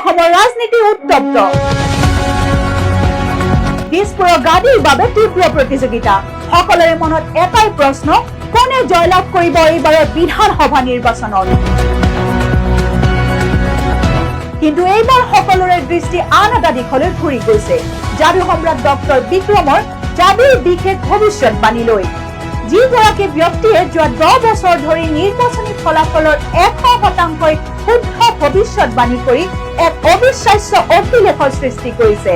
অসমৰ ৰাজনীতি উত্তপ্ত দিছপুৰৰ গাদীৰ বাবে তীব্ৰ প্ৰতিযোগিতা সকলোৰে মনত এটাই প্ৰশ্ন কোনে জয়লাভ কৰিব এইবাৰৰ বিধানসভা নিৰ্বাচনত কিন্তু এইবাৰ সকলোৰে দৃষ্টি আন এটা দিশলৈ ঘূৰি গৈছে যাদু সম্ৰাট ডক্টৰ বিক্ৰমৰ যাদুৰ বিশেষ ভৱিষ্যৎবাণীলৈ যিগৰাকী ব্যক্তিয়ে যোৱা 10 বছৰ ধৰি নিৰ্বাচনী ফলাফলৰ 100% শুদ্ধ ভৱিষ্যৎবাণী কৰি এক অবিশ্বাস্য অভিলেখৰ সৃষ্টি কৰিছে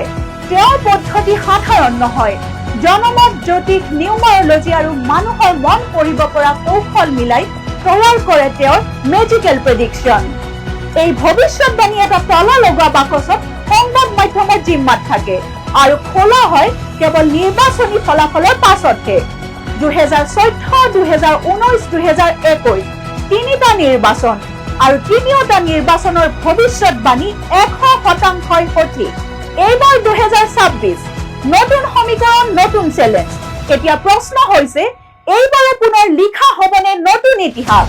তেওঁৰ পদ্ধতি সাধাৰণ নহয় জনমত জ্যোতিষ নিউমাৰলজি আৰু মানুহৰ মন পঢ়িব পৰা কৌশল মিলাই তৈয়াৰ কৰে তেওঁৰ মেজিকেল প্ৰেডিকশ্যন এই ভৱিষ্যৎবাণী এটা তলা লগোৱা বাকচত সংবাদ মাধ্যমৰ জিম্মাত থাকে আৰু খোলা হয় কেৱল নিৰ্বাচনী ফলাফলৰ পাছতহে 2014, 2019, 2021 তিনিটা নিৰ্বাচন আৰু তিনিওটা নিৰ্বাচনৰ ভৱিষ্যৎবাণী 100% সঠিক এইবাৰ 2026 নতুন সমীকৰণ নতুন চেলেঞ্জ এতিয়া প্ৰশ্ন হৈছে এইবাৰে পুনৰ লিখা হ'বনে নতুন ইতিহাস